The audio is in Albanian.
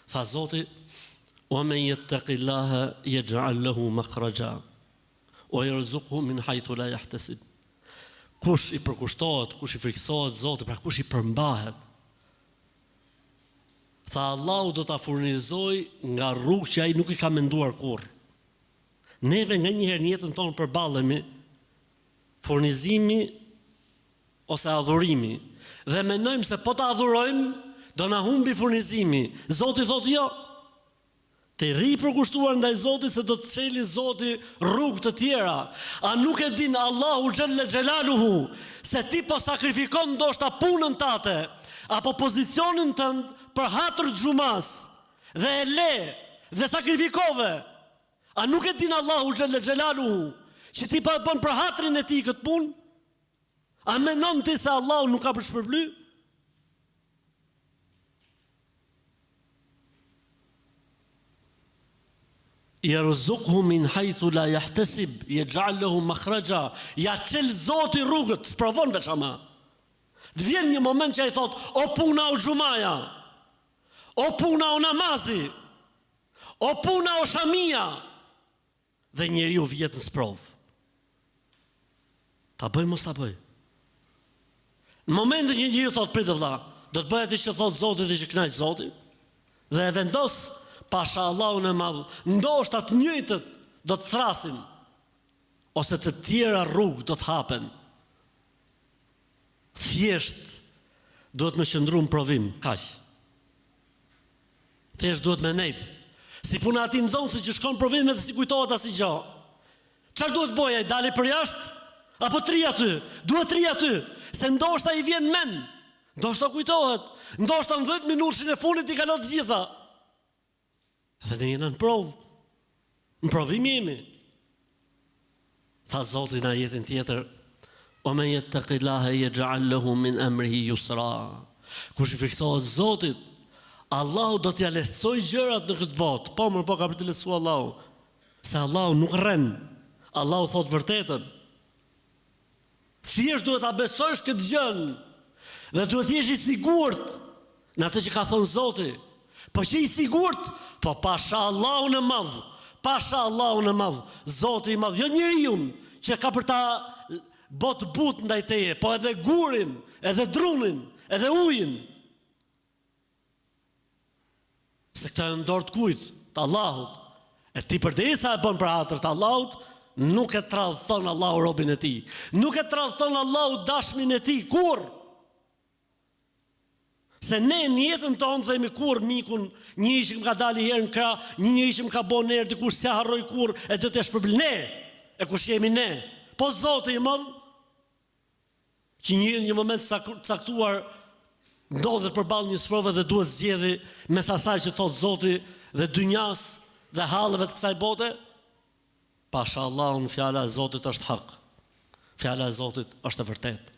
Tha Zoti: "Wa man yattaqillaha yaj'al lahu makhraja wa yarzuqhu min haythu la yahtasib." Kush i përkushtohet, kush i friksohet Zotit, pra kush i përmbahet, tha Allahu do ta furnizoj nga rrugë që ai nuk i ka menduar kurrë. Neve nga njëherë në jetën tonë përballemi furnizimi ose adhurimi dhe mendojmë se po ta adhurojmë do na humbi furnizimi. Zoti thotë jo. Të rri përkushtuar ndaj Zotit se do të çeli Zoti rrugë të tjera. A nuk e din Allahu xhalla xhelaluhu se ti po sakrifikon ndoshta punën tate apo pozicionin tënd për hatër xhumas dhe e le dhe sakrifikove. A nuk e din Allahu xhalla xhelaluhu që ti po e bën për hatrin e tij këtë punë? A mendon ti se Allahu nuk ka përshpërbly? Yarzuqhu min haythu la yahtasib yaj'al lahu makhraja. Ja çel Zoti rrugët, sprovon veç ama. Të vjen një moment që ai thot: "O puna o xhumaja, o puna o namazi, o puna o shamia." Dhe njeriu vjet në sprov. Ta bëj mos ta bëj. Në momentin që njeriu thot: "Pritë vëlla, do të bëj atë që thot Zoti dhe që kënaq Zoti." Dhe e vendos pasha Allahun e madh, ndoshta të njëjtët do të thrasin, ose të tjera rrugë do të hapen. Thjesht duhet me qëndru në provim, kaq. Thjesht duhet me nejt. Si puna ati në zonë, si që shkon provimet dhe si kujtohet asnjë gjë. Çfarë duhet boja, i dali për jashtë? Apo tri aty? Duhet tri aty, se ndoshta i vjen men, ndoshta kujtohet, ndoshta në 10 minutëshin e fundit i kalon të gjitha. Dhe ne jena në provë, në provim jemi. Tha Zoti në ajetin tjetër: "O men yattaqillaha yaj'al lahu min amrihi yusra." Kush i friksohet Zotit, Allahu do t'ja lehtësoj gjërat në këtë botë. Po ka për të lehtësuar Allahu, se Allahu nuk rren. Allahu thot vërtetën. Thjesht duhet ta besosh këtë gjën dhe duhet jesh i sigurt në atë që ka thënë Zoti. Po që i sigurt, po pasha Allahun e madh, pasha Allahun e madh, Zoti i madh, jo njeriu që ka për ta bot but ndaj teje, po edhe gurin, edhe drunin, edhe ujin. Se këta e ndorë të kujt, të Allahut. E ti përderisa e bën për hatër të Allahut, nuk e tradhton Allahu robin e ti. Nuk e tradhton Allahu dashmin e ti, kur? Se ne në jetën tonë themi kur mikun, një ishim ka dali herë në krah, një ishim ka bon herë, dikush se harroj kur, e do të shpërbël ne, e kush jemi ne. Po Zoti i madh, që një moment caktuar ndodhet përballë një sprove dhe duhet zgjedhë mes asaj që thot Zoti dhe dynjas dhe hallëve të kësaj bote. Pasha Allahun, fjala e Zotit është hak. Fjala e Zotit është e vërtetë.